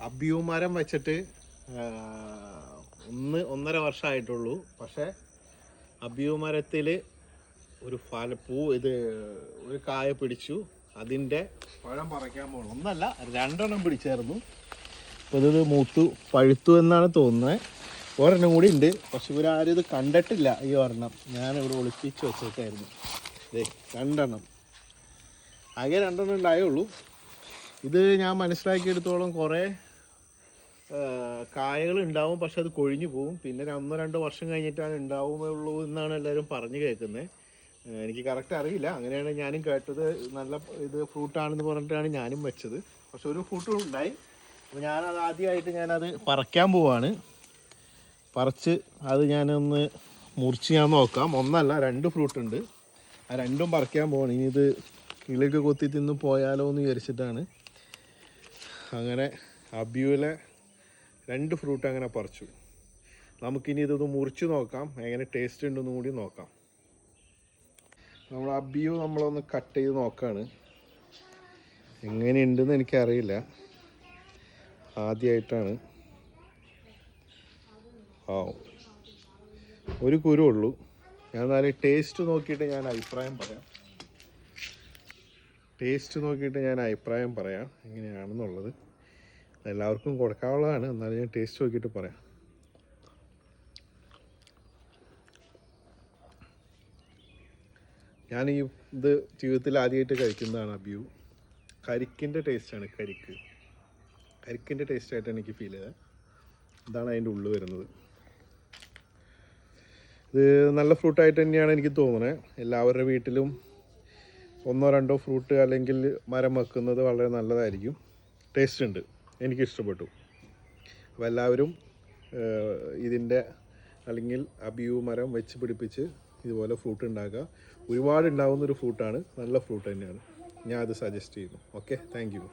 അബ്യൂ മരം വെച്ചിട്ട് ഒന്നര വർഷമായിട്ടുള്ളൂ. പക്ഷേ അബ്യൂ മരത്തിൽ ഒരു ഒരു കായ പിടിച്ചു. അതിൻ്റെ പഴം പറിക്കാൻ പോകണം. ഒന്നല്ല, 2 പിടിച്ചായിരുന്നു. അപ്പോൾ ഇതൊരു പഴുത്തു എന്നാണ് തോന്നുന്നത്. ഒരെണ്ണം കൂടി ഉണ്ട്, പക്ഷെ ഇവരാരും ഇത് കണ്ടിട്ടില്ല. ഈ ഒരെണ്ണം ഞാനിവിടെ ഒളിപ്പിച്ച് വെച്ചിട്ടായിരുന്നു. 2 ആകെ 2 ഉണ്ടായുള്ളൂ. ഇത് ഞാൻ മനസ്സിലാക്കിയെടുത്തോളം കുറേ കായകൾ ഉണ്ടാവും, പക്ഷെ അത് കൊഴിഞ്ഞു പോവും. പിന്നെ 1-2 വർഷം കഴിഞ്ഞിട്ടാണ് ഉണ്ടാവുകയുള്ളൂ എന്നാണ് എല്ലാവരും പറഞ്ഞു കേൾക്കുന്നത്. എനിക്ക് കറക്റ്റ് അറിയില്ല, അങ്ങനെയാണ് ഞാനും കേട്ടത്. നല്ല ഫ്രൂട്ടാണെന്ന് പറഞ്ഞിട്ടാണ് ഞാനും വെച്ചത്. പക്ഷെ ഒരു ഫ്രൂട്ടും ഉണ്ടായി. അപ്പോൾ ഞാനത് പറിക്കാൻ പോവാണ്. പറിച്ച് അത് ഞാനൊന്ന് മുറിച്ച് ഞാൻ നോക്കാം. 2 ഫ്രൂട്ട് ഉണ്ട്. ആ 2 പറിക്കാൻ പോവാണ്. ഇനി ഇത് കിളിയൊക്കെ കൊത്തി തിന്ന് പോയാലോ എന്ന് വിചാരിച്ചിട്ടാണ്. അങ്ങനെ അബ്യൂവിലെ 2 ഫ്രൂട്ട് അങ്ങനെ പറിച്ചു. നമുക്കിനി ഇതൊന്ന് മുറിച്ച് നോക്കാം, എങ്ങനെ ടേസ്റ്റ് ഉണ്ടെന്ന് കൂടി നോക്കാം. നമ്മൾ അബ്യൂ നമ്മളൊന്ന് കട്ട് ചെയ്ത് നോക്കുകയാണ്. എങ്ങനെയുണ്ടെന്ന് എനിക്കറിയില്ല, ആദ്യമായിട്ടാണ്. ഒരു കുരു ഉള്ളൂ. ഞാൻ എന്നാലും ടേസ്റ്റ് നോക്കിയിട്ട് ഞാൻ അഭിപ്രായം പറയാം എങ്ങനെയാണെന്നുള്ളത്. എല്ലാവർക്കും കൊടുക്കാനുള്ളതാണ്, എന്നാലും ഞാൻ ടേസ്റ്റ് നോക്കിയിട്ട് പറയാം. ഞാൻ ഇത് ജീവിതത്തിൽ ആദ്യമായിട്ട് കഴിക്കുന്നതാണ് അബ്യൂ. കരിക്കിൻ്റെ ടേസ്റ്റാണ്. കരിക്കിൻ്റെ ടേസ്റ്റായിട്ടാണ് എനിക്ക് ഫീൽ ചെയ്തത്. ഇതാണ് അതിൻ്റെ ഉള്ളിൽ വരുന്നത്. ഇത് നല്ല ഫ്രൂട്ടായിട്ട് തന്നെയാണ് എനിക്ക് തോന്നുന്നത്. എല്ലാവരുടെ വീട്ടിലും 1-2 ഫ്രൂട്ട് അല്ലെങ്കിൽ മരം വെക്കുന്നത് വളരെ നല്ലതായിരിക്കും. ടേസ്റ്റ് ഉണ്ട്, എനിക്കിഷ്ടപ്പെട്ടു. അപ്പോൾ എല്ലാവരും ഇതിൻ്റെ അല്ലെങ്കിൽ അബ്യൂ മരം വെച്ച് പിടിപ്പിച്ച് ഇതുപോലെ ഫ്രൂട്ട് ഉണ്ടാക്കുക. ഒരുപാട് ഉണ്ടാകുന്നൊരു ഫ്രൂട്ടാണ്, നല്ല ഫ്രൂട്ട് തന്നെയാണ്. ഞാൻ അത് സജസ്റ്റ് ചെയ്യുന്നു. Okay, thank you.